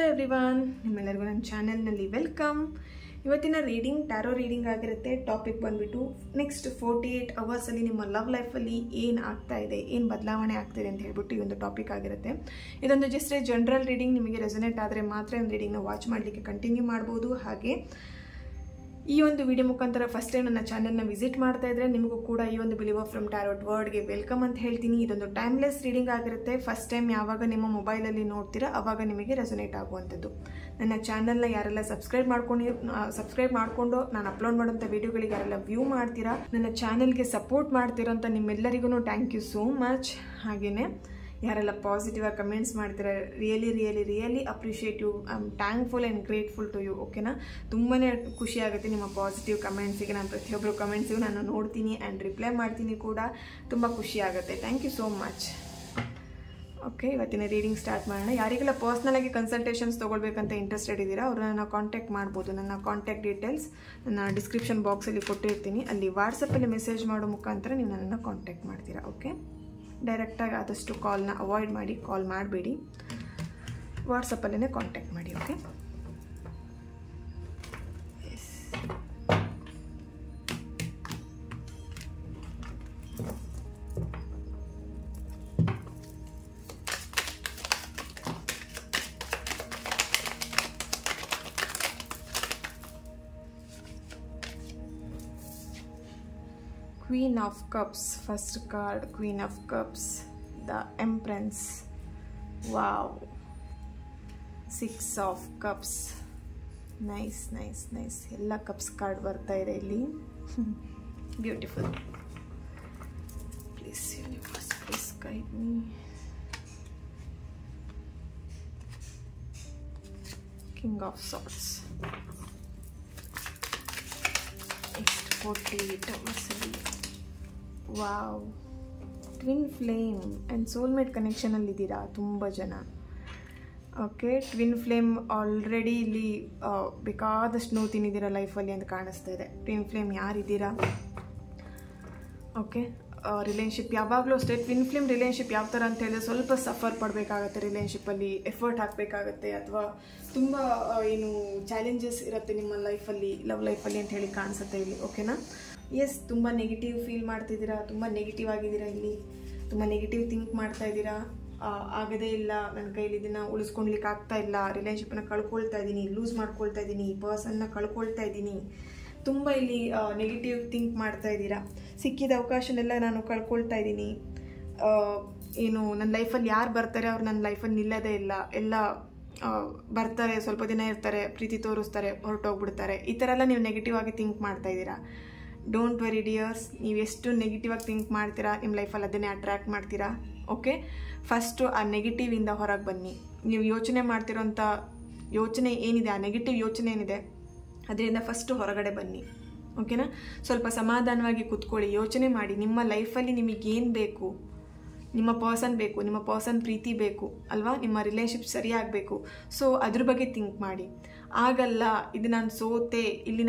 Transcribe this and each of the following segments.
Everyone, ನಿಮ್ಮೆಲ್ಲರಿಗೂ ನನ್ನ ಚಾನೆಲ್ನಲ್ಲಿ ವೆಲ್ಕಮ್. ಇವತ್ತಿನ ರೀಡಿಂಗ್ ಟ್ಯಾರೋ ರೀಡಿಂಗ್ ಆಗಿರುತ್ತೆ. ಟಾಪಿಕ್ ಬಂದ್ಬಿಟ್ಟು ನೆಕ್ಸ್ಟ್ 48 ಅವರ್ಸಲ್ಲಿ ನಿಮ್ಮ ಲವ್ ಲೈಫಲ್ಲಿ ಏನು ಆಗ್ತಾ ಇದೆ, ಏನು ಬದಲಾವಣೆ ಆಗ್ತಿದೆ ಅಂತ ಹೇಳ್ಬಿಟ್ಟು ಈ ಒಂದು ಟಾಪಿಕ್ ಆಗಿರುತ್ತೆ. ಇದೊಂದು ಜಸ್ಟ್ ಜನರಲ್ ರೀಡಿಂಗ್. ನಿಮಗೆ ರೆಸೊನೇಟ್ ಆದರೆ ಮಾತ್ರ ಒಂದು ರೀಡಿಂಗ್ನ ವಾಚ್ ಮಾಡಲಿಕ್ಕೆ ಕಂಟಿನ್ಯೂ ಮಾಡ್ಬೋದು. ಹಾಗೆ ಈ ಒಂದು ವಿಡಿಯೋ ಮುಖಾಂತರ ಫಸ್ಟ್ ಟೈಮ್ ನನ್ನ ಚಾನೆಲ್ನ ವಿಸಿಟ್ ಮಾಡ್ತಾ ಇದ್ರೆ ನಿಮಗೂ ಕೂಡ ಈ ಒಂದು ಬಿಲೀವರ್ ಫ್ರಮ್ ಟ್ಯಾರೋಟ್ ವರ್ಡ್ಗೆ ವೆಲ್ಕಮ್ ಅಂತ ಹೇಳ್ತೀನಿ. ಇದೊಂದು ಟೈಮ್ಲೆಸ್ ರೀಡಿಂಗ್ ಆಗಿರುತ್ತೆ. ಫಸ್ಟ್ ಟೈಮ್ ಯಾವಾಗ ನಿಮ್ಮ ಮೊಬೈಲಲ್ಲಿ ನೋಡ್ತೀರಾ ಅವಾಗ ನಿಮಗೆ ರೆಸೊನೇಟ್ ಆಗುವಂಥದ್ದು. ನನ್ನ ಚಾನೆಲ್ನ ಯಾರೆಲ್ಲ ಸಬ್ಸ್ಕ್ರೈಬ್ ಮಾಡಿಕೊಂಡು ನಾನು ಅಪ್ಲೋಡ್ ಮಾಡೋಂಥ ವಿಡಿಯೋಗಳಿಗೆ ಯಾರೆಲ್ಲ ವ್ಯೂ ಮಾಡ್ತೀರಾ, ನನ್ನ ಚಾನೆಲ್ಗೆ ಸಪೋರ್ಟ್ ಮಾಡ್ತೀರಾ ಅಂತ ನಿಮ್ಮೆಲ್ಲರಿಗೂ ಥ್ಯಾಂಕ್ ಯು ಸೋ ಮಚ್. ಹಾಗೆಯೇ ಯಾರೆಲ್ಲ ಪಾಸಿಟಿವ್ ಆಗಿ ಕಮೆಂಟ್ಸ್ ಮಾಡ್ತೀರಾ, really appreciate you. I am thankful and grateful to you. ಓಕೆನಾ, ತುಂಬಾ ಖುಷಿ ಆಗುತ್ತೆ ನಿಮ್ಮ ಪಾಸಿಟಿವ್ ಕಮೆಂಟ್ಸಿಗೆ. ನಾನು ಪ್ರತಿಯೊಬ್ಬರು ಕಮೆಂಟ್ಸಿಗೂ ನಾನು ನೋಡ್ತೀನಿ ಆ್ಯಂಡ್ ರಿಪ್ಲೈ ಮಾಡ್ತೀನಿ ಕೂಡ. ತುಂಬ ಖುಷಿ ಆಗುತ್ತೆ. Thank you so much. Okay, ಇವತ್ತಿನ ರೀಡಿಂಗ್ ಸ್ಟಾರ್ಟ್ ಮಾಡೋಣ. ಯಾರಿಗೆಲ್ಲ ಪರ್ಸ್ನಲಾಗಿ ಕನ್ಸಲ್ಟೇಷನ್ಸ್ ತೊಗೊಳ್ಬೇಕಂತ ಇಂಟ್ರೆಸ್ಟೆಡ್ ಇದ್ದೀರಾ ಅವ್ರನ್ನ ಕಾಂಟ್ಯಾಕ್ಟ್ ಮಾಡ್ಬೋದು. ನನ್ನ ಕಾಂಟ್ಯಾಕ್ಟ್ ಡೀಟೇಲ್ಸ್ ನನ್ನ ಡಿಸ್ಕ್ರಿಪ್ಷನ್ ಬಾಕ್ಸಲ್ಲಿ ಕೊಟ್ಟಿರ್ತೀನಿ. ಅಲ್ಲಿ ವಾಟ್ಸಪ್ಪಲ್ಲಿ ಮೆಸೇಜ್ ಮಾಡೋ ಮುಖಾಂತರ ನೀವು ನನ್ನನ್ನು ಕಾಂಟ್ಯಾಕ್ಟ್ ಮಾಡ್ತೀರಾ. ಓಕೆ, ಡೈರೆಕ್ಟಾಗಿ ಆದಷ್ಟು ಕಾಲ್ನ ಅವಾಯ್ಡ್ ಮಾಡಿ, ಕಾಲ್ ಮಾಡಬೇಡಿ, ವಾಟ್ಸಪ್ಪಲ್ಲೇ ಕಾಂಟ್ಯಾಕ್ಟ್ ಮಾಡಿ. Okay, Queen of Cups, first card, Queen of Cups, the Empress, wow, 6 of Cups, nice. ಎಲ್ಲ ಕಪ್ಸ್ ಕಾರ್ಡ್ ಬರ್ತಾ ಇದೆ ಇಲ್ಲಿ. Beautiful. Please universe, please guide me. King of Swords. Next 48 hours. Wow, twin flame and soulmate ಕನೆಕ್ಷನಲ್ಲಿದ್ದೀರಾ ತುಂಬ ಜನ. Okay, twin flame already ಇಲ್ಲಿ ಬೇಕಾದಷ್ಟು ನೋವು ತಿನ್ನಿದ್ದೀರಾ ಲೈಫಲ್ಲಿ ಅಂತ ಕಾಣಿಸ್ತಾ ಇದೆ. ಟ್ವಿನ್ ಫ್ಲೇಮ್ ಯಾರಿದ್ದೀರಾ? ಓಕೆ, ರಿಲೇಷನ್ಶಿಪ್ ಯಾವಾಗಲೂ ಅಷ್ಟೇ. ಟ್ವಿನ್ ಫ್ಲೇಮ್ ರಿಲೇಷನ್ಶಿಪ್ ಯಾವ ಥರ ಅಂತ ಹೇಳಿದ್ರೆ ಸ್ವಲ್ಪ ಸಫರ್ ಪಡಬೇಕಾಗತ್ತೆ, ರಿಲೇಷನ್ಶಿಪ್ಪಲ್ಲಿ ಎಫರ್ಟ್ ಹಾಕಬೇಕಾಗತ್ತೆ, ಅಥವಾ ತುಂಬ ಏನು ಚಾಲೆಂಜಸ್ ಇರುತ್ತೆ ನಿಮ್ಮ ಲೈಫಲ್ಲಿ, ಲವ್ ಲೈಫಲ್ಲಿ ಅಂತ ಹೇಳಿ ಕಾಣಿಸುತ್ತೆ ಇಲ್ಲಿ. ಓಕೆನಾ, ಎಸ್, ತುಂಬ ನೆಗೆಟಿವ್ ಫೀಲ್ ಮಾಡ್ತಿದ್ದೀರಾ, ತುಂಬ ನೆಗೆಟಿವ್ ಆಗಿದ್ದೀರಾ ಇಲ್ಲಿ, ತುಂಬ ನೆಗೆಟಿವ್ ಥಿಂಕ್ ಮಾಡ್ತಾ ಇದ್ದೀರಾ. ಆಗದೇ ಇಲ್ಲ, ನನ್ನ ಕೈಲಿ ಇದನ್ನು ಉಳಿಸ್ಕೊಳ್ಲಿಕ್ಕೆ ಆಗ್ತಾ ಇಲ್ಲ, ರಿಲೇಷನ್ಶಿಪ್ಪನ್ನ ಕಳ್ಕೊಳ್ತಾ ಇದ್ದೀನಿ, ಲೂಸ್ ಮಾಡ್ಕೊಳ್ತಾ ಇದ್ದೀನಿ, ಪರ್ಸನ್ನ ಕಳ್ಕೊಳ್ತಾ ಇದ್ದೀನಿ, ತುಂಬ ಇಲ್ಲಿ ನೆಗೆಟಿವ್ ಥಿಂಕ್ ಮಾಡ್ತಾ ಇದ್ದೀರಾ. ಸಿಕ್ಕಿದ ಅವಕಾಶನೆಲ್ಲ ನಾನು ಕಳ್ಕೊಳ್ತಾ ಇದ್ದೀನಿ, ಏನು ನನ್ನ ಲೈಫಲ್ಲಿ ಯಾರು ಬರ್ತಾರೆ ಅವ್ರು ನನ್ನ ಲೈಫಲ್ಲಿ ನಿಲ್ಲೋದೇ ಇಲ್ಲ, ಎಲ್ಲ ಬರ್ತಾರೆ, ಸ್ವಲ್ಪ ದಿನ ಇರ್ತಾರೆ, ಪ್ರೀತಿ ತೋರಿಸ್ತಾರೆ, ಹೊರಟೋಗ್ಬಿಡ್ತಾರೆ. ಈ ಥರ ಎಲ್ಲ ನೀವು ನೆಗೆಟಿವ್ ಆಗಿ ಥಿಂಕ್ ಮಾಡ್ತಾ ಇದ್ದೀರಾ. ಡೋಂಟ್ ವರಿ ಡಿಯರ್ಸ್, ನೀವು ಎಷ್ಟು ನೆಗೆಟಿವ್ ಆಗಿ ಥಿಂಕ್ ಮಾಡ್ತೀರಾ ನಿಮ್ಮ ಲೈಫಲ್ಲಿ ಅದನ್ನೇ ಅಟ್ರ್ಯಾಕ್ಟ್ ಮಾಡ್ತೀರಾ. ಓಕೆ, ಫಸ್ಟು ಆ ನೆಗೆಟಿವಿಂದ ಹೊರಗೆ ಬನ್ನಿ. ನೀವು ಯೋಚನೆ ಮಾಡ್ತಿರೋಂಥ ಯೋಚನೆ ಏನಿದೆ, ಆ ನೆಗೆಟಿವ್ ಯೋಚನೆ ಏನಿದೆ ಅದರಿಂದ ಫಸ್ಟು ಹೊರಗಡೆ ಬನ್ನಿ. ಓಕೆನಾ, ಸ್ವಲ್ಪ ಸಮಾಧಾನವಾಗಿ ಕೂತ್ಕೊಳ್ಳಿ, ಯೋಚನೆ ಮಾಡಿ ನಿಮ್ಮ ಲೈಫಲ್ಲಿ ನಿಮಗೇನು ಬೇಕು. ನಿಮ್ಮ ಪರ್ಸನ್ ಬೇಕು, ನಿಮ್ಮ ಪರ್ಸನ್ ಪ್ರೀತಿ ಬೇಕು ಅಲ್ವಾ, ನಿಮ್ಮ ರಿಲೇಷನ್ಶಿಪ್ ಸರಿಯಾಗಬೇಕು. ಸೊ ಅದ್ರ ಬಗ್ಗೆ ಥಿಂಕ್ ಮಾಡಿ. ಆಗಲ್ಲ, ಇದು ನಾನು ಸೋತೆ, ಇಲ್ಲಿ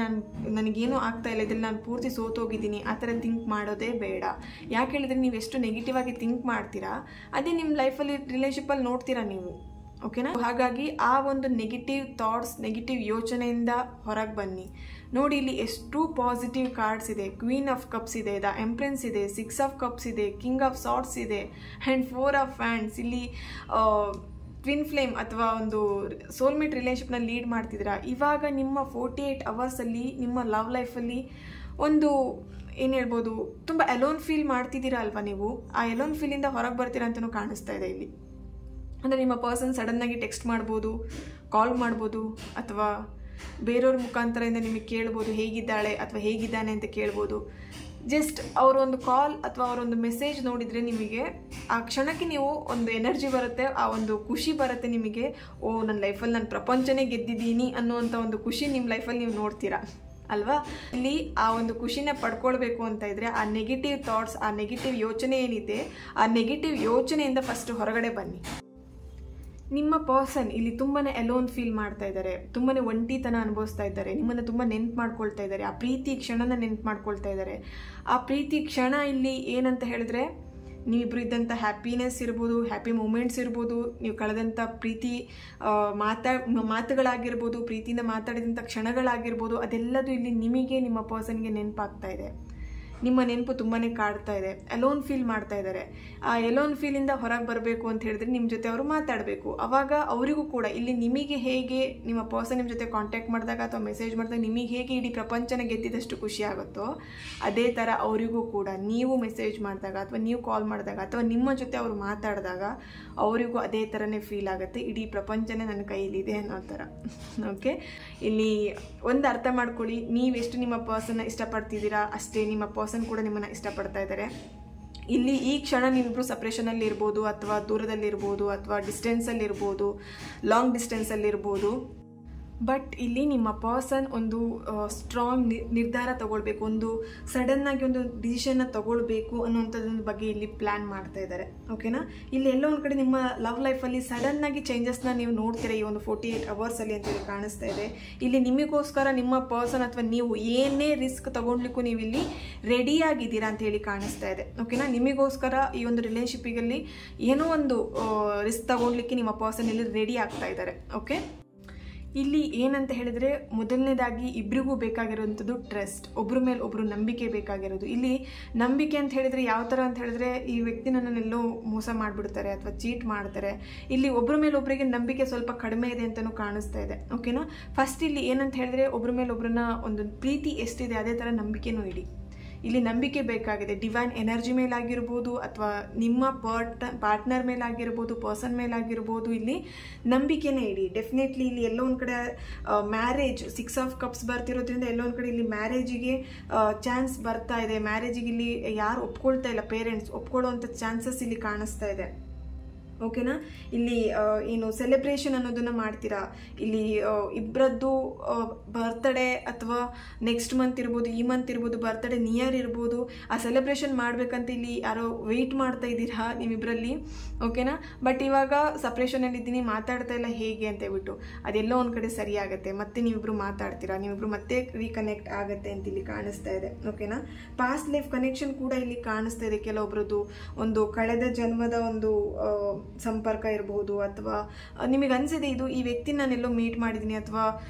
ನನಗೇನೂ ಆಗ್ತಾ ಇಲ್ಲ, ಇದ್ರಲ್ಲಿ ನಾನು ಪೂರ್ತಿ ಸೋತೋಗಿದ್ದೀನಿ, ಆ ಥರ ಥಿಂಕ್ ಮಾಡೋದೇ ಬೇಡ. ಯಾಕೆ ಹೇಳಿದ್ರೆ ನೀವು ಎಷ್ಟು ನೆಗೆಟಿವ್ ಆಗಿ ಥಿಂಕ್ ಮಾಡ್ತೀರಾ ಅದೇ ನಿಮ್ಮ ಲೈಫಲ್ಲಿ ರಿಲೇಷನ್ಶಿಪ್ಪಲ್ಲಿ ನೋಡ್ತೀರಾ ನೀವು. ಓಕೆನಾ, ಹಾಗಾಗಿ ಆ ಒಂದು ನೆಗೆಟಿವ್ ಥಾಟ್ಸ್, ನೆಗೆಟಿವ್ ಯೋಚನೆಯಿಂದ ಹೊರಗೆ ಬನ್ನಿ. ನೋಡಿ, ಇಲ್ಲಿ ಎಷ್ಟು ಪಾಸಿಟಿವ್ ಕಾರ್ಡ್ಸ್ ಇದೆ. ಕ್ವೀನ್ ಆಫ್ ಕಪ್ಸ್ ಇದೆ, ದ ಎಂಪ್ರೆನ್ಸ್ ಇದೆ, 6 ಆಫ್ ಕಪ್ಸ್ ಇದೆ, ಕಿಂಗ್ ಆಫ್ ಸಾರ್ಟ್ಸ್ ಇದೆ, ಆ್ಯಂಡ್ 4 ಆಫ್ ಹ್ಯಾಂಡ್ಸ್. ಇಲ್ಲಿ ಟ್ವಿನ್ ಫ್ಲೇಮ್ ಅಥವಾ ಒಂದು ಸೋಲ್ಮೇಟ್ ರಿಲೇಷನ್ಶಿಪ್ನ ಲೀಡ್ ಮಾಡ್ತಿದ್ದೀರಾ. ಇವಾಗ ನಿಮ್ಮ 48 ಅವರ್ಸಲ್ಲಿ ನಿಮ್ಮ ಲವ್ ಲೈಫಲ್ಲಿ ಒಂದು ಏನು ಹೇಳ್ಬೋದು, ತುಂಬ ಅಲೋನ್ ಫೀಲ್ ಮಾಡ್ತಿದ್ದೀರಾ ಅಲ್ವಾ ನೀವು. ಆ ಅಲೋನ್ ಫೀಲಿಂದ ಹೊರಗೆ ಬರ್ತೀರಾ ಅಂತಲೂ ಕಾಣಿಸ್ತಾ ಇದೆ ಇಲ್ಲಿ. ಅಂದರೆ ನಿಮ್ಮ ಪರ್ಸನ್ ಸಡನ್ನಾಗಿ ಟೆಕ್ಸ್ಟ್ ಮಾಡ್ಬೋದು, ಕಾಲ್ ಮಾಡ್ಬೋದು, ಅಥವಾ ಬೇರೆಯವ್ರ ಮುಖಾಂತರದಿಂದ ನಿಮಗೆ ಕೇಳ್ಬೋದು ಹೇಗಿದ್ದಾಳೆ ಅಥವಾ ಹೇಗಿದ್ದಾನೆ ಅಂತ ಕೇಳ್ಬೋದು. ಜಸ್ಟ್ ಅವರೊಂದು ಕಾಲ್ ಅಥವಾ ಅವರೊಂದು ಮೆಸೇಜ್ ನೋಡಿದರೆ ನಿಮಗೆ ಆ ಕ್ಷಣಕ್ಕೆ ನೀವು ಒಂದು ಎನರ್ಜಿ ಬರುತ್ತೆ, ಆ ಒಂದು ಖುಷಿ ಬರುತ್ತೆ ನಿಮಗೆ. ಓ, ನನ್ನ ಲೈಫಲ್ಲಿ ನಾನು ಪ್ರಪಂಚನೇ ಗೆದ್ದಿದ್ದೀನಿ ಅನ್ನುವಂಥ ಒಂದು ಖುಷಿ ನಿಮ್ಮ ಲೈಫಲ್ಲಿ ನೀವು ನೋಡ್ತೀರಾ ಅಲ್ವಾ. ಇಲ್ಲಿ ಆ ಒಂದು ಖುಷಿನ ಪಡ್ಕೊಳ್ಬೇಕು ಅಂತ ಇದ್ದರೆ ಆ ನೆಗೆಟಿವ್ ಥಾಟ್ಸ್, ಆ ನೆಗೆಟಿವ್ ಯೋಚನೆ ಏನಿದೆ, ಆ ನೆಗೆಟಿವ್ ಯೋಚನೆಯಿಂದ ಫಸ್ಟ್ ಹೊರಗಡೆ ಬನ್ನಿ. ನಿಮ್ಮ ಪರ್ಸನ್ ಇಲ್ಲಿ ತುಂಬಾ ಅಲೋನ್ ಫೀಲ್ ಮಾಡ್ತಾ ಇದ್ದಾರೆ, ತುಂಬಾ ಒಂಟಿತನ ಅನುಭವಿಸ್ತಾ ಇದ್ದಾರೆ, ನಿಮ್ಮನ್ನು ತುಂಬ ನೆನ್ಪು ಮಾಡ್ಕೊಳ್ತಾ ಇದ್ದಾರೆ, ಆ ಪ್ರೀತಿ ಕ್ಷಣನ ನೆನ್ಪು ಮಾಡ್ಕೊಳ್ತಾ ಇದ್ದಾರೆ. ಆ ಪ್ರೀತಿ ಕ್ಷಣ ಇಲ್ಲಿ ಏನಂತ ಹೇಳಿದ್ರೆ ನೀವಿಬ್ಬರು ಇದ್ದಂಥ ಹ್ಯಾಪಿನೆಸ್ ಇರ್ಬೋದು, ಹ್ಯಾಪಿ ಮೂಮೆಂಟ್ಸ್ ಇರ್ಬೋದು, ನೀವು ಕಳೆದಂಥ ಪ್ರೀತಿ ಮಾತುಗಳಾಗಿರ್ಬೋದು, ಪ್ರೀತಿಯಿಂದ ಮಾತಾಡಿದಂಥ ಕ್ಷಣಗಳಾಗಿರ್ಬೋದು, ಅದೆಲ್ಲದು ಇಲ್ಲಿ ನಿಮಗೆ ನಿಮ್ಮ ಪರ್ಸನ್ಗೆ ನೆನಪಾಗ್ತಾ ಇದೆ. ನಿಮ್ಮ ನೆನಪು ತುಂಬಾ ಕಾಡ್ತಾ ಇದೆ. ಅಲೋನ್ ಫೀಲ್ ಮಾಡ್ತಾ ಇದ್ದಾರೆ. ಆ ಎಲೋನ್ ಫೀಲಿಂದ ಹೊರಗೆ ಬರಬೇಕು ಅಂತ ಹೇಳಿದ್ರೆ ನಿಮ್ಮ ಜೊತೆ ಅವರು ಮಾತಾಡಬೇಕು. ಆವಾಗ ಅವರಿಗೂ ಕೂಡ ಇಲ್ಲಿ ನಿಮಗೆ ಹೇಗೆ ನಿಮ್ಮ ಪರ್ಸನ್ ನಿಮ್ಮ ಜೊತೆ ಕಾಂಟ್ಯಾಕ್ಟ್ ಮಾಡಿದಾಗ ಅಥವಾ ಮೆಸೇಜ್ ಮಾಡಿದಾಗ ನಿಮಗೆ ಹೇಗೆ ಇಡೀ ಪ್ರಪಂಚನ ಗೆದ್ದಿದಷ್ಟು ಖುಷಿ ಆಗುತ್ತೋ, ಅದೇ ಥರ ಅವರಿಗೂ ಕೂಡ ನೀವು ಮೆಸೇಜ್ ಮಾಡಿದಾಗ ಅಥವಾ ನೀವು ಕಾಲ್ ಮಾಡಿದಾಗ ಅಥವಾ ನಿಮ್ಮ ಜೊತೆ ಅವರು ಮಾತಾಡಿದಾಗ ಅವರಿಗೂ ಅದೇ ಥರನೇ ಫೀಲ್ ಆಗುತ್ತೆ, ಇಡೀ ಪ್ರಪಂಚನೇ ನನ್ನ ಕೈಲಿದೆ ಅನ್ನೋ ಥರ. ಓಕೆ, ಇಲ್ಲಿ ಒಂದು ಅರ್ಥ ಮಾಡ್ಕೊಳ್ಳಿ, ನೀವೆಷ್ಟು ನಿಮ್ಮ ಪರ್ಸನ್ನ ಇಷ್ಟಪಡ್ತಿದ್ದೀರಾ ಅಷ್ಟೇ ನಿಮ್ಮ ಪರ್ಸನ್ ಕೂಡ ನಿಮ್ಮನ್ನು ಇಷ್ಟಪಡ್ತಾ ಇದ್ದಾರೆ. ಇಲ್ಲಿ ಈ ಕ್ಷಣ ನೀವಿಬ್ಬರು ಸಪ್ರೇಷನಲ್ಲಿ ಇರ್ಬೋದು, ಅಥವಾ ದೂರದಲ್ಲಿರ್ಬೋದು, ಅಥವಾ ಡಿಸ್ಟೆನ್ಸಲ್ಲಿರ್ಬೋದು, ಲಾಂಗ್ ಡಿಸ್ಟೆನ್ಸಲ್ಲಿರ್ಬೋದು. ಬಟ್ ಇಲ್ಲಿ ನಿಮ್ಮ ಪರ್ಸನ್ ಒಂದು ಸ್ಟ್ರಾಂಗ್ ನಿರ್ಧಾರ ತಗೊಳ್ಬೇಕು, ಒಂದು ಸಡನ್ನಾಗಿ ಒಂದು ಡಿಸಿಷನ್ನ ತಗೊಳ್ಬೇಕು ಅನ್ನೋಂಥದ್ದೊಂದು ಬಗ್ಗೆ ಇಲ್ಲಿ ಪ್ಲ್ಯಾನ್ ಮಾಡ್ತಾ ಇದ್ದಾರೆ. ಓಕೆನಾ, ಇಲ್ಲಿ ಎಲ್ಲೋ ಒಂದು ಕಡೆ ನಿಮ್ಮ ಲವ್ ಲೈಫಲ್ಲಿ ಸಡನ್ನಾಗಿ ಚೇಂಜಸ್ನ ನೀವು ನೋಡ್ತೀರಾ ಈ ಒಂದು 48 ಅವರ್ಸಲ್ಲಿ ಅಂತೇಳಿ ಕಾಣಿಸ್ತಾ ಇದೆ. ಇಲ್ಲಿ ನಿಮಗೋಸ್ಕರ ನಿಮ್ಮ ಪರ್ಸನ್ ಅಥವಾ ನೀವು ಏನೇ ರಿಸ್ಕ್ ತಗೊಳ್ಲಿಕ್ಕೂ ನೀವು ಇಲ್ಲಿ ರೆಡಿಯಾಗಿದ್ದೀರಾ ಅಂತ ಹೇಳಿ ಕಾಣಿಸ್ತಾ ಇದೆ. ಓಕೆನಾ, ನಿಮಗೋಸ್ಕರ ಈ ಒಂದು ರಿಲೇಷನ್ಶಿಪ್ಪಿಗಲ್ಲಿ ಏನೋ ಒಂದು ರಿಸ್ಕ್ ತಗೊಳ್ಲಿಕ್ಕೆ ನಿಮ್ಮ ಪರ್ಸನ್ ಇಲ್ಲಿ ರೆಡಿ ಆಗ್ತಾ ಇದ್ದಾರೆ. ಓಕೆ, ಇಲ್ಲಿ ಏನಂತ ಹೇಳಿದರೆ ಮೊದಲನೇದಾಗಿ ಇಬ್ಬರಿಗೂ ಬೇಕಾಗಿರೋಂಥದ್ದು ಟ್ರಸ್ಟ್, ಒಬ್ಬರ ಮೇಲೆ ಒಬ್ಬರು ನಂಬಿಕೆ ಬೇಕಾಗಿರೋದು. ಇಲ್ಲಿ ನಂಬಿಕೆ ಅಂತ ಹೇಳಿದರೆ ಯಾವ ಥರ ಅಂತ ಹೇಳಿದ್ರೆ ಈ ವ್ಯಕ್ತಿ ನನ್ನನ್ನೆಲ್ಲೋ ಮೋಸ ಮಾಡಿಬಿಡ್ತಾರೆ ಅಥವಾ ಚೀಟ್ ಮಾಡ್ತಾರೆ. ಇಲ್ಲಿ ಒಬ್ಬರ ಮೇಲೆ ಒಬ್ಬರಿಗೆ ನಂಬಿಕೆ ಸ್ವಲ್ಪ ಕಡಿಮೆ ಇದೆ ಅಂತಲೂ ಕಾಣಿಸ್ತಾ ಇದೆ. ಓಕೆನಾ, ಫಸ್ಟ್ ಇಲ್ಲಿ ಏನಂತ ಹೇಳಿದ್ರೆ ಒಬ್ಬರ ಮೇಲೆ ಒಬ್ಬರನ್ನ ಒಂದು ಪ್ರೀತಿ ಎಷ್ಟಿದೆ ಅದೇ ಥರ ನಂಬಿಕೆನೂ ಇಡಿ. ಇಲ್ಲಿ ನಂಬಿಕೆ ಬೇಕಾಗಿದೆ, ಡಿವೈನ್ ಎನರ್ಜಿ ಮೇಲಾಗಿರ್ಬೋದು ಅಥವಾ ನಿಮ್ಮ ಪಾರ್ಟ್ನರ್ ಮೇಲಾಗಿರ್ಬೋದು, ಪರ್ಸನ್ ಮೇಲಾಗಿರ್ಬೋದು. ಇಲ್ಲಿ ನಂಬಿಕೆನೇ ಇಡಿ. ಡೆಫಿನೆಟ್ಲಿ ಇಲ್ಲಿ ಎಲ್ಲೋ ಒಂದು ಕಡೆ ಮ್ಯಾರೇಜ್ 6 ಆಫ್ ಕಪ್ಸ್ ಬರ್ತಿರೋದ್ರಿಂದ ಎಲ್ಲೋ ಒಂದು ಕಡೆ ಇಲ್ಲಿ ಮ್ಯಾರೇಜಿಗೆ ಚಾನ್ಸ್ ಬರ್ತಾ ಇದೆ. ಮ್ಯಾರೇಜಿಗೆ ಇಲ್ಲಿ ಯಾರು ಒಪ್ಕೊಳ್ತಾ ಇಲ್ಲ, ಪೇರೆಂಟ್ಸ್ ಒಪ್ಕೊಳ್ಳುವಂಥ ಚಾನ್ಸಸ್ ಇಲ್ಲಿ ಕಾಣಿಸ್ತಾ ಇದೆ. ಓಕೆನಾ, ಇಲ್ಲಿ ಏನು ಸೆಲೆಬ್ರೇಷನ್ ಅನ್ನೋದನ್ನು ಮಾಡ್ತೀರಾ. ಇಲ್ಲಿ ಇಬ್ಬರದ್ದು ಬರ್ತ್ಡೇ ಅಥವಾ ನೆಕ್ಸ್ಟ್ ಮಂತ್ ಇರ್ಬೋದು, ಈ ಮಂತ್ ಇರ್ಬೋದು, ಬರ್ತ್ಡೇ ನಿಯರ್ ಇರ್ಬೋದು, ಆ ಸೆಲೆಬ್ರೇಷನ್ ಮಾಡಬೇಕಂತ ಇಲ್ಲಿ ಯಾರೋ ವೆಯ್ಟ್ ಮಾಡ್ತಾ ಇದ್ದೀರಾ ನೀವಿಬ್ಬರಲ್ಲಿ. ಓಕೆನಾ, ಬಟ್ ಇವಾಗ ಸಪ್ರೇಷನಲ್ಲಿದ್ದೀನಿ, ಮಾತಾಡ್ತಾ ಇಲ್ಲ ಹೇಗೆ ಅಂತ ಹೇಳ್ಬಿಟ್ಟು ಅದೆಲ್ಲೋ ಒಂದು ಕಡೆ ಸರಿ ಆಗುತ್ತೆ, ಮತ್ತೆ ನೀವಿಬ್ರು ಮಾತಾಡ್ತೀರಾ, ನೀವಿಬ್ರು ಮತ್ತೆ ರೀಕನೆಕ್ಟ್ ಆಗುತ್ತೆ ಅಂತ ಇಲ್ಲಿ ಕಾಣಿಸ್ತಾ ಇದೆ. ಓಕೆನಾ, ಪಾಸ್ಟ್ ಲೈಫ್ ಕನೆಕ್ಷನ್ ಕೂಡ ಇಲ್ಲಿ ಕಾಣಿಸ್ತಾ ಇದೆ. ಕೆಲವೊಬ್ರದ್ದು ಒಂದು ಕಳೆದ ಜನ್ಮದ ಒಂದು ಸಂಪರ್ಕ ಇರಬಹುದು, ಅಥವಾ ನಿಮಗೆ ಅನಿಸಿದೆ ಇದು ಈ ವ್ಯಕ್ತಿ ನಾನೆಲ್ಲೋ ಮೀಟ್ ಮಾಡಿದ್ದೀನಿ, ಅಥವಾ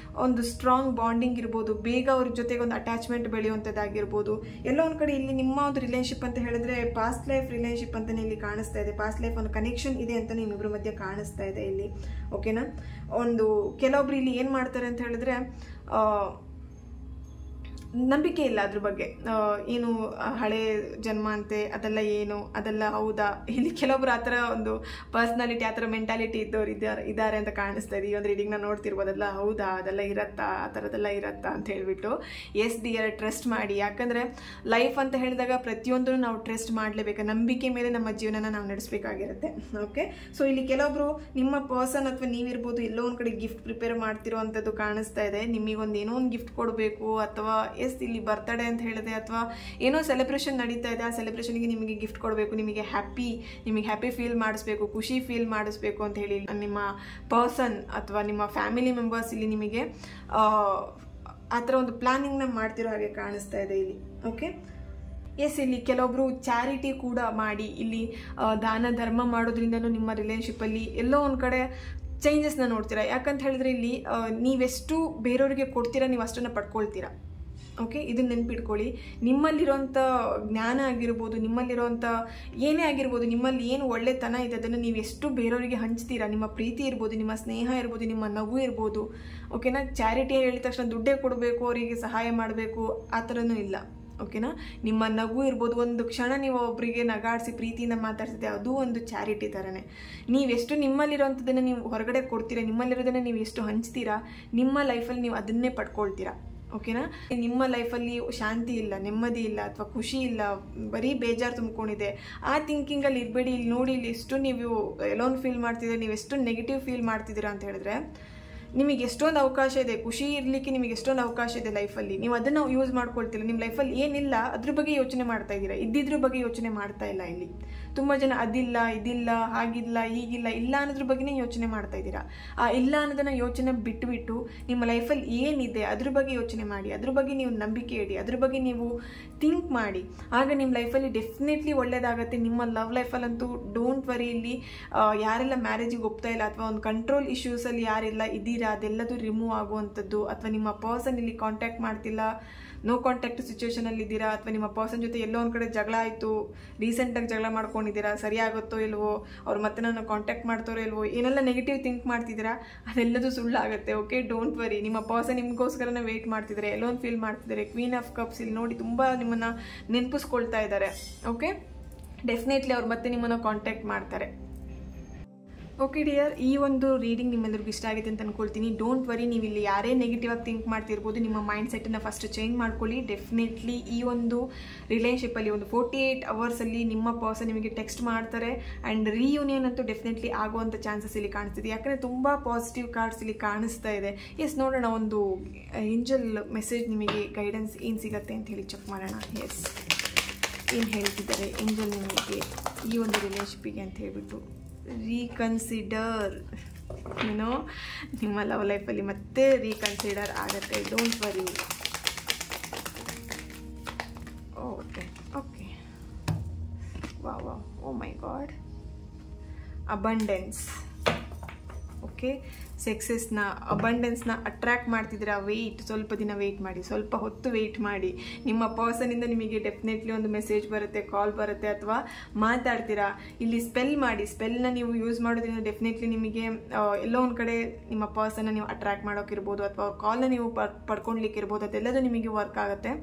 ಒಂದು ಸ್ಟ್ರಾಂಗ್ ಬಾಂಡಿಂಗ್ ಇರ್ಬೋದು, ಬೇಗ ಅವ್ರ ಜೊತೆಗೆ ಒಂದು ಅಟ್ಯಾಚ್ಮೆಂಟ್ ಬೆಳೆಯುವಂಥದ್ದಾಗಿರ್ಬೋದು. ಎಲ್ಲೋ ಒಂದು ಕಡೆ ಇಲ್ಲಿ ನಿಮ್ಮ ಒಂದು ರಿಲೇಷನ್ಶಿಪ್ ಅಂತ ಹೇಳಿದ್ರೆ ಪಾಸ್ಟ್ ಲೈಫ್ ರಿಲೇಷನ್ಶಿಪ್ ಅಂತಲೇ ಇಲ್ಲಿ ಕಾಣಿಸ್ತಾ ಇದೆ. ಪಾಸ್ಟ್ ಲೈಫ್ ಒಂದು ಕನೆಕ್ಷನ್ ಇದೆ ಅಂತ ನಿಮ್ಮಿಬ್ಬರ ಮಧ್ಯೆ ಕಾಣಿಸ್ತಾ ಇದೆ ಇಲ್ಲಿ. ಓಕೆನಾ, ಒಂದು ಕೆಲವೊಬ್ರು ಇಲ್ಲಿ ಏನು ಮಾಡ್ತಾರೆ ಅಂತ ಹೇಳಿದ್ರೆ ನಂಬಿಕೆ ಇಲ್ಲ ಅದ್ರ ಬಗ್ಗೆ, ಏನು ಹಳೆ ಜನ್ಮ ಅಂತೆ ಅದೆಲ್ಲ ಏನು ಅದೆಲ್ಲ ಹೌದಾ. ಇಲ್ಲಿ ಕೆಲವೊಬ್ರು ಆ ಥರ ಒಂದು ಪರ್ಸ್ನಾಲಿಟಿ, ಆ ಥರ ಮೆಂಟಾಲಿಟಿ ಇದ್ದವ್ರು ಇದ್ದಾರೆ ಅಂತ ಕಾಣಿಸ್ತಾ ಇದೆ. ಈ ಒಂದು ರೀಡಿಂಗ್ನ ನೋಡ್ತಿರ್ಬೋದಲ್ಲ, ಹೌದಾ ಅದೆಲ್ಲ ಇರತ್ತಾ, ಆ ಥರದ್ದೆಲ್ಲ ಇರತ್ತಾ ಅಂತ ಹೇಳಿಬಿಟ್ಟು. ಎಸ್ ಡಿಯರ್, ಟ್ರಸ್ಟ್ ಮಾಡಿ. ಯಾಕಂದರೆ ಲೈಫ್ ಅಂತ ಹೇಳಿದಾಗ ಪ್ರತಿಯೊಂದನ್ನು ನಾವು ಟ್ರಸ್ಟ್ ಮಾಡಲೇಬೇಕು, ನಂಬಿಕೆ ಮೇಲೆ ನಮ್ಮ ಜೀವನನ ನಾವು ನಡೆಸಬೇಕಾಗಿರುತ್ತೆ. ಓಕೆ, ಸೊ ಇಲ್ಲಿ ಕೆಲವೊಬ್ರು ನಿಮ್ಮ ಪರ್ಸನ್ ಅಥವಾ ನೀವಿರ್ಬೋದು ಎಲ್ಲೋ ಒಂದು ಕಡೆ ಗಿಫ್ಟ್ ಪ್ರಿಪೇರ್ ಮಾಡ್ತಿರೋ ಅಂಥದ್ದು ಕಾಣಿಸ್ತಾ ಇದೆ. ನಿಮಗೊಂದು ಏನೋ ಒಂದು ಗಿಫ್ಟ್ ಕೊಡಬೇಕು, ಅಥವಾ ಎಸ್ ಇಲ್ಲಿ ಬರ್ತ್ಡೇ ಅಂತ ಹೇಳಿದೆ ಅಥವಾ ಏನೋ ಸೆಲೆಬ್ರೇಷನ್ ನಡೀತಾ ಇದೆ, ಆ ಸೆಲೆಬ್ರೇಷನ್ಗೆ ನಿಮಗೆ ಗಿಫ್ಟ್ ಕೊಡಬೇಕು, ನಿಮಗೆ ಹ್ಯಾಪಿ ಫೀಲ್ ಮಾಡಿಸ್ಬೇಕು, ಖುಷಿ ಫೀಲ್ ಮಾಡಿಸ್ಬೇಕು ಅಂತ ಹೇಳಿ ನಿಮ್ಮ ಪರ್ಸನ್ ಅಥವಾ ನಿಮ್ಮ ಫ್ಯಾಮಿಲಿ ಮೆಂಬರ್ಸ್ ಇಲ್ಲಿ ನಿಮಗೆ ಆ ಥರ ಒಂದು ಪ್ಲಾನಿಂಗ್ನ ಮಾಡ್ತಿರೋ ಹಾಗೆ ಕಾಣಿಸ್ತಾ ಇದೆ ಇಲ್ಲಿ. ಓಕೆ, ಎಸ್ ಇಲ್ಲಿ ಕೆಲವೊಬ್ರು ಚಾರಿಟಿ ಕೂಡ ಮಾಡಿ, ಇಲ್ಲಿ ದಾನ ಧರ್ಮ ಮಾಡೋದ್ರಿಂದನೂ ನಿಮ್ಮ ರಿಲೇಷನ್ಶಿಪ್ಪಲ್ಲಿ ಎಲ್ಲೋ ಒಂದು ಕಡೆ ಚೇಂಜಸ್ನ ನೋಡ್ತೀರಾ. ಯಾಕಂತ ಹೇಳಿದ್ರೆ ಇಲ್ಲಿ ನೀವೆಷ್ಟು ಬೇರೆಯವ್ರಿಗೆ ಕೊಡ್ತೀರಾ ನೀವು ಅಷ್ಟನ್ನು ಪಡ್ಕೊಳ್ತೀರಾ. ಓಕೆ, ಇದನ್ನು ನೆನ್ಪಿಟ್ಕೊಳ್ಳಿ. ನಿಮ್ಮಲ್ಲಿರೋಂಥ ಜ್ಞಾನ ಆಗಿರ್ಬೋದು, ನಿಮ್ಮಲ್ಲಿರೋಂಥ ಏನೇ ಆಗಿರ್ಬೋದು, ನಿಮ್ಮಲ್ಲಿ ಏನು ಒಳ್ಳೆತನ ಇದೆ ಅದನ್ನು ನೀವು ಎಷ್ಟು ಬೇರೆಯವರಿಗೆ ಹಂಚ್ತೀರಾ. ನಿಮ್ಮ ಪ್ರೀತಿ ಇರ್ಬೋದು, ನಿಮ್ಮ ಸ್ನೇಹ ಇರ್ಬೋದು, ನಿಮ್ಮ ನಗು ಇರ್ಬೋದು. ಓಕೆನಾ, ಚಾರಿಟಿ ಹೇಳಿದ ತಕ್ಷಣ ದುಡ್ಡೇ ಕೊಡಬೇಕು, ಅವರಿಗೆ ಸಹಾಯ ಮಾಡಬೇಕು ಆ ಥರನೂ ಇಲ್ಲ. ಓಕೆನಾ, ನಿಮ್ಮ ನಗು ಇರ್ಬೋದು, ಒಂದು ಕ್ಷಣ ನೀವು ಒಬ್ಬರಿಗೆ ನಗಾಡಿಸಿ ಪ್ರೀತಿಯಿಂದ ಮಾತಾಡ್ತಿದ್ದೆ, ಅದು ಒಂದು ಚಾರಿಟಿ ಥರನೇ. ನೀವೆಷ್ಟು ನಿಮ್ಮಲ್ಲಿರೋಂಥದ್ದನ್ನು ನೀವು ಹೊರಗಡೆ ಕೊಡ್ತೀರಾ, ನಿಮ್ಮಲ್ಲಿರೋದನ್ನು ನೀವು ಎಷ್ಟು ಹಂಚ್ತೀರಾ, ನಿಮ್ಮ ಲೈಫಲ್ಲಿ ನೀವು ಅದನ್ನೇ ಪಡ್ಕೊಳ್ತೀರಾ. ಓಕೆನಾ, ನಿಮ್ಮ ಲೈಫಲ್ಲಿ ಶಾಂತಿ ಇಲ್ಲ, ನೆಮ್ಮದಿ ಇಲ್ಲ, ಅಥವಾ ಖುಷಿ ಇಲ್ಲ, ಬರೀ ಬೇಜಾರು ತುಂಬ್ಕೊಂಡಿದೆ, ಆ ಥಿಂಕಿಂಗಲ್ಲಿ ಇರಬೇಡಿ. ಇಲ್ಲಿ ನೋಡಿ, ಇಲ್ಲಿ ಎಷ್ಟು ನೀವು ಎಲೋನ್ ಫೀಲ್ ಮಾಡ್ತಿದ್ದೀರಾ, ನೀವು ಎಷ್ಟು ನೆಗೆಟಿವ್ ಫೀಲ್ ಮಾಡ್ತಿದ್ದೀರಾ ಅಂತ ಹೇಳಿದ್ರೆ ನಿಮಗೆ ಎಷ್ಟೊಂದು ಅವಕಾಶ ಇದೆ, ಖುಷಿ ಇರಲಿಕ್ಕೆ ನಿಮಗೆ ಎಷ್ಟೊಂದು ಅವಕಾಶ ಇದೆ ಲೈಫಲ್ಲಿ. ನೀವು ಅದನ್ನು ಯೂಸ್ ಮಾಡ್ಕೊಳ್ತಿಲ್ಲ. ನಿಮ್ಮ ಲೈಫಲ್ಲಿ ಏನಿಲ್ಲ ಅದ್ರ ಬಗ್ಗೆ ಯೋಚನೆ ಮಾಡ್ತಾ ಇದ್ದೀರಾ, ಇದ್ದಿದ್ರ ಬಗ್ಗೆ ಯೋಚನೆ ಮಾಡ್ತಾ ಇಲ್ಲ. ಇಲ್ಲಿ ತುಂಬ ಜನ ಅದಿಲ್ಲ, ಇದಿಲ್ಲ, ಹಾಗಿಲ್ಲ, ಈಗಿಲ್ಲ, ಇಲ್ಲ ಅನ್ನೋದ್ರ ಬಗ್ಗೆನೇ ಯೋಚನೆ ಮಾಡ್ತಾ ಇದ್ದೀರಾ. ಆ ಇಲ್ಲ ಅನ್ನೋದನ್ನ ಯೋಚನೆ ಬಿಟ್ಟು ನಿಮ್ಮ ಲೈಫಲ್ಲಿ ಏನಿದೆ ಅದ್ರ ಬಗ್ಗೆ ಯೋಚನೆ ಮಾಡಿ, ಅದ್ರ ಬಗ್ಗೆ ನೀವು ನಂಬಿಕೆ ಇಡಿ, ಅದ್ರ ಬಗ್ಗೆ ನೀವು ಥಿಂಕ್ ಮಾಡಿ. ಆಗ ನಿಮ್ಮ ಲೈಫಲ್ಲಿ ಡೆಫಿನೆಟ್ಲಿ ಒಳ್ಳೇದಾಗುತ್ತೆ. ನಿಮ್ಮ ಲವ್ ಲೈಫಲ್ಲಂತೂ ಡೋಂಟ್ ವರಿ. ಇಲ್ಲಿ ಯಾರೆಲ್ಲ ಮ್ಯಾರೇಜಿಗೆ ಒಪ್ತಾ ಇಲ್ಲ ಅಥವಾ ಒಂದು ಕಂಟ್ರೋಲ್ ಇಶ್ಯೂಸಲ್ಲಿ ಯಾರೆಲ್ಲ ಇದ್ದೀರಾ ಅದೆಲ್ಲದು ರಿಮೂವ್ ಆಗುವಂಥದ್ದು, ಅಥವಾ ನಿಮ್ಮ ಪರ್ಸನ್ ಇಲ್ಲಿ ಕಾಂಟ್ಯಾಕ್ಟ್ ಮಾಡ್ತಿಲ್ಲ, ನೋ ಕಾಂಟ್ಯಾಕ್ಟ್ ಸಿಚುವೇಶನಲ್ಲಿ ಇದ್ದೀರಾ, ಅಥವಾ ನಿಮ್ಮ ಪರ್ಸನ್ ಜೊತೆ ಎಲ್ಲೋ ಒಂದು ಕಡೆ ಜಗಳ ಆಯಿತು, ರೀಸೆಂಟಾಗಿ ಜಗಳ ಮಾಡ್ಕೊಂಡಿದ್ದೀರಾ, ಸರಿಯಾಗುತ್ತೋ ಇಲ್ವೋ, ಅವ್ರು ಮತ್ತೆ ನನ್ನ ಕಾಂಟ್ಯಾಕ್ಟ್ ಮಾಡ್ತಾರೋ ಇಲ್ವೋ, ಏನೆಲ್ಲ ನೆಗೆಟಿವ್ ಥಿಂಕ್ ಮಾಡ್ತಿದ್ದೀರಾ ಅದೆಲ್ಲದು ಸುಳ್ಳಾಗುತ್ತೆ. Okay, don't worry. ನಿಮ್ಮ ಪರ್ಸನ್ ನಿಮಗೋಸ್ಕರನೇ ವೆಯ್ಟ್ ಮಾಡ್ತಿದ್ದಾರೆ, ಎಲ್ಲೋನ್ ಫೀಲ್ ಮಾಡ್ತಿದ್ದಾರೆ. ಕ್ವೀನ್ ಆಫ್ ಕಪ್ಸ್ ಇಲ್ಲಿ ನೋಡಿ ತುಂಬ ನಿಮ್ಮನ್ನು ನೆನಪಿಸ್ಕೊಳ್ತಾ ಇದ್ದಾರೆ. ಓಕೆ, ಡೆಫಿನೆಟ್ಲಿ ಅವ್ರು ಮತ್ತೆ ನಿಮ್ಮನ್ನು ಕಾಂಟ್ಯಾಕ್ಟ್ ಮಾಡ್ತಾರೆ. ಓಕೆ ಡಿಯರ್, ಈ ಒಂದು ರೀಡಿಂಗ್ ನಿಮ್ಮೆಲ್ಲರಿಗೂ ಇಷ್ಟ ಆಗಿದೆ ಅಂತ ಅಂದ್ಕೊಳ್ತೀನಿ. ಡೋಂಟ್ ವರಿ, ನೀವು ಇಲ್ಲಿ ಯಾರೇ ನೆಗೆಟಿವ್ ಆಗಿ ಥಿಂಕ್ ಮಾಡ್ತಿರ್ಬೋದು, ನಿಮ್ಮ ಮೈಂಡ್ ಸೆಟ್ಟನ್ನು ಫಸ್ಟ್ ಚೇಂಜ್ ಮಾಡ್ಕೊಳ್ಳಿ. ಡೆಫಿನೆಟ್ಲಿ ಈ ಒಂದು ರಿಲೇಷನ್ಶಿಪ್ಪಲ್ಲಿ ಒಂದು 48 ಅವರ್ಸಲ್ಲಿ ನಿಮ್ಮ ಪರ್ಸನ್ ನಿಮಗೆ ಟೆಕ್ಸ್ಟ್ ಮಾಡ್ತಾರೆ. ಆ್ಯಂಡ್ ರೀಯೂನಿಯನ್ ಅಂತೂ ಡೆಫಿನೆಟ್ಲಿ ಆಗುವಂಥ ಚಾನ್ಸಸ್ ಇಲ್ಲಿ ಕಾಣಿಸ್ತಿದೆ. ಯಾಕಂದರೆ ತುಂಬ ಪಾಸಿಟಿವ್ ಕಾರ್ಡ್ಸ್ ಇಲ್ಲಿ ಕಾಣಿಸ್ತಾ ಇದೆ. ಎಸ್, ನೋಡೋಣ ಒಂದು ಏಂಜಲ್ ಮೆಸೇಜ್ ನಿಮಗೆ ಗೈಡೆನ್ಸ್ ಏನು ಸಿಗುತ್ತೆ ಅಂತ ಹೇಳಿ ಚೆಕ್ ಮಾಡೋಣ. ಎಸ್, ಏನು ಹೇಳ್ತಿದ್ದಾರೆ ಏಂಜಲ್ ನಿಮಗೆ ಈ ಒಂದು ರಿಲೇಷನ್ಶಿಪ್ಪಿಗೆ ಅಂತ ಹೇಳ್ಬಿಟ್ಟು. ರೀಕನ್ಸಿಡರ್, ಏನೋ ನಿಮ್ಮ ಲವ್ ಲೈಫಲ್ಲಿ ಮತ್ತೆ ರೀಕನ್ಸಿಡರ್ ಆಗುತ್ತೆ. Don't worry. Okay okay, wow wow, oh my God. Abundance. Okay, ಸಕ್ಸಸ್ನ, ಅಬಂಡೆನ್ಸ್ನ ಅಟ್ರ್ಯಾಕ್ಟ್ ಮಾಡ್ತಿದ್ದೀರಾ. ವೆಯ್ಟ್, ಸ್ವಲ್ಪ ದಿನ ವೆಯ್ಟ್ ಮಾಡಿ, ಸ್ವಲ್ಪ ಹೊತ್ತು ವೆಯ್ಟ್ ಮಾಡಿ. ನಿಮ್ಮ ಪರ್ಸನಿಂದ ನಿಮಗೆ ಡೆಫಿನೆಟ್ಲಿ ಒಂದು ಮೆಸೇಜ್ ಬರುತ್ತೆ, ಕಾಲ್ ಬರುತ್ತೆ, ಅಥವಾ ಮಾತಾಡ್ತೀರಾ. ಇಲ್ಲಿ ಸ್ಪೆಲ್ ಮಾಡಿ. ಸ್ಪೆಲ್ನ ನೀವು ಯೂಸ್ ಮಾಡೋದ್ರಿಂದ ಡೆಫಿನೆಟ್ಲಿ ನಿಮಗೆ ಎಲ್ಲೋ ಒಂದು ಕಡೆ ನಿಮ್ಮ ಪರ್ಸನ್ನ ನೀವು ಅಟ್ರ್ಯಾಕ್ಟ್ ಮಾಡೋಕ್ಕಿರ್ಬೋದು, ಅಥವಾ ಕಾಲ್ನ ನೀವು ಪಡ್ಕೊಳ್ಲಿಕ್ಕಿರ್ಬೋದು. ಅದೆಲ್ಲದೂ ನಿಮಗೆ ವರ್ಕ್ ಆಗುತ್ತೆ.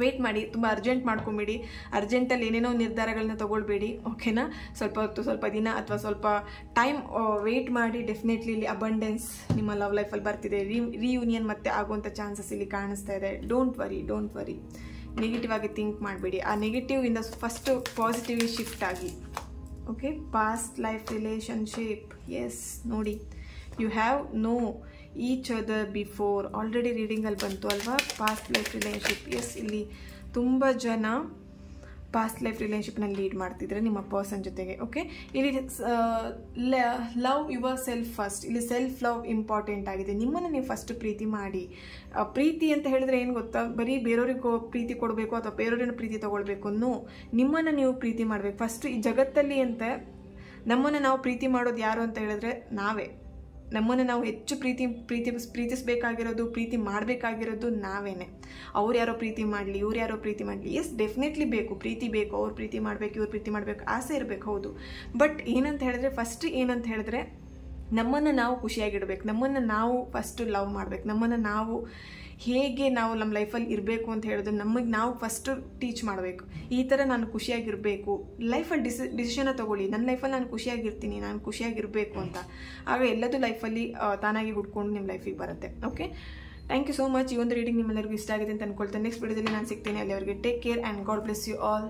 ವೆಯ್ಟ್ ಮಾಡಿ, ತುಂಬ ಅರ್ಜೆಂಟ್ ಮಾಡ್ಕೊಂಬಿಡಿ. ಅರ್ಜೆಂಟಲ್ಲಿ ಏನೇನೋ ನಿರ್ಧಾರಗಳನ್ನ ತೊಗೊಳ್ಬೇಡಿ. ಓಕೆನಾ? ಸ್ವಲ್ಪ ಹೊತ್ತು, ಸ್ವಲ್ಪ ದಿನ ಅಥವಾ ಸ್ವಲ್ಪ ಟೈಮ್ ವೆಯ್ಟ್ ಮಾಡಿ. ಡೆಫಿನೆಟ್ಲಿ ಇಲ್ಲಿ ಅಬಂಡೆನ್ಸ್ ನಿಮ್ಮ ಲವ್ ಲೈಫಲ್ಲಿ ಬರ್ತಿದೆ. ರಿಯೂನಿಯನ್ ಮತ್ತೆ ಆಗುವಂಥ ಚಾನ್ಸಸ್ ಇಲ್ಲಿ ಕಾಣಿಸ್ತಾ ಇದೆ. Don't worry, don't worry. Negative ಆಗಿ ಥಿಂಕ್ ಮಾಡಬೇಡಿ. ಆ ನೆಗೆಟಿವ್ ಇಂದ ಫಸ್ಟ್ ಪಾಸಿಟಿವ್ ಶಿಫ್ಟ್ ಆಗಿ. Okay, past life relationship. Yes, ನೋಡಿ, you have no each other before. Already ರೀಡಿಂಗಲ್ಲಿ ಬಂತು ಅಲ್ವಾ, ಪಾಸ್ಟ್ ಲೈಫ್ ರಿಲೇಷನ್ಶಿಪ್. ಎಸ್, ಇಲ್ಲಿ ತುಂಬ ಜನ ಪಾಸ್ಟ್ ಲೈಫ್ ರಿಲೇಷನ್ಶಿಪ್ನಲ್ಲಿ ಲೀಡ್ ಮಾಡ್ತಿದ್ರೆ ನಿಮ್ಮ ಪರ್ಸನ್ ಜೊತೆಗೆ. ಓಕೆ, ಇಲ್ಲಿ ಲವ್ ಯುವರ್ ಸೆಲ್ಫ್ ಫಸ್ಟ್. ಇಲ್ಲಿ ಸೆಲ್ಫ್ ಲವ್ ಇಂಪಾರ್ಟೆಂಟ್ ಆಗಿದೆ. ನಿಮ್ಮನ್ನು ನೀವು ಫಸ್ಟ್ ಪ್ರೀತಿ ಮಾಡಿ. ಪ್ರೀತಿ ಅಂತ ಹೇಳಿದ್ರೆ ಏನು ಗೊತ್ತಾ, ಬರೀ ಬೇರೆಯವ್ರಿಗೆ ಪ್ರೀತಿ ಕೊಡಬೇಕು ಅಥವಾ ಬೇರೆಯವ್ರನ್ನ ಪ್ರೀತಿ ತೊಗೊಳ್ಬೇಕು. ನಿಮ್ಮನ್ನು ನೀವು ಪ್ರೀತಿ ಮಾಡಬೇಕು ಫಸ್ಟ್. ಈ ಜಗತ್ತಲ್ಲಿ ಅಂತ ನಮ್ಮನ್ನು ನಾವು ಪ್ರೀತಿ ಮಾಡೋದು ಯಾರು ಅಂತ ಹೇಳಿದ್ರೆ ನಾವೇ. ನಮ್ಮನ್ನು ನಾವು ಹೆಚ್ಚು ಪ್ರೀತಿಸಬೇಕಾಗಿರೋದು, ಪ್ರೀತಿ ಮಾಡಬೇಕಾಗಿರೋದು ನಾವೇನೆ. ಅವ್ರು ಯಾರೋ ಪ್ರೀತಿ ಮಾಡಲಿ, ಇವ್ರು ಯಾರೋ ಪ್ರೀತಿ ಮಾಡಲಿ. ಎಸ್, ಡೆಫಿನೆಟ್ಲಿ ಬೇಕು, ಪ್ರೀತಿ ಬೇಕು. ಅವ್ರು ಪ್ರೀತಿ ಮಾಡಬೇಕು, ಇವ್ರು ಪ್ರೀತಿ ಮಾಡಬೇಕು, ಆಸೆ ಇರಬೇಕು, ಹೌದು. ಬಟ್ ಏನಂತ ಹೇಳಿದ್ರೆ, ಫಸ್ಟ್ ಏನಂತ ಹೇಳಿದ್ರೆ ನಮ್ಮನ್ನು ನಾವು ಖುಷಿಯಾಗಿಡಬೇಕು. ನಮ್ಮನ್ನು ನಾವು ಫಸ್ಟು ಲವ್ ಮಾಡಬೇಕು. ನಮ್ಮನ್ನು ನಾವು ಹೇಗೆ ನಾವು ನಮ್ಮ ಲೈಫಲ್ಲಿ ಇರಬೇಕು ಅಂತ ಹೇಳೋದು ನಮಗೆ ನಾವು ಫಸ್ಟು ಟೀಚ್ ಮಾಡಬೇಕು. ಈ ಥರ ನಾನು ಖುಷಿಯಾಗಿರಬೇಕು. ಲೈಫಲ್ಲಿ ಡಿಸಿಷನ್ನ ತೊಗೊಳ್ಳಿ. ನನ್ನ ಲೈಫಲ್ಲಿ ನಾನು ಖುಷಿಯಾಗಿರ್ತೀನಿ, ನಾನು ಖುಷಿಯಾಗಿರಬೇಕು ಅಂತ. ಆಗ ಎಲ್ಲದೂ ಲೈಫಲ್ಲಿ ತಾನಾಗಿ ಹುಡ್ಕೊಂಡು ನಿಮ್ಮ ಲೈಫಿಗೆ ಬರುತ್ತೆ. Okay, thank you so much. ಈ ಒಂದು ರೀಡಿಂಗ್ ನಿಮ್ಮೆಲ್ಲರಿಗೂ ಇಷ್ಟ ಆಗಿದೆ ಅಂತ ಅಂದ್ಕೊಳ್ತೇನೆ. ನೆಕ್ಸ್ಟ್ ವಿಡಿಯೋದಲ್ಲಿ ನಾನು ಸಿಗ್ತೀನಿ. ಅಲ್ಲಿವರೆಗೆ take care and God bless you all.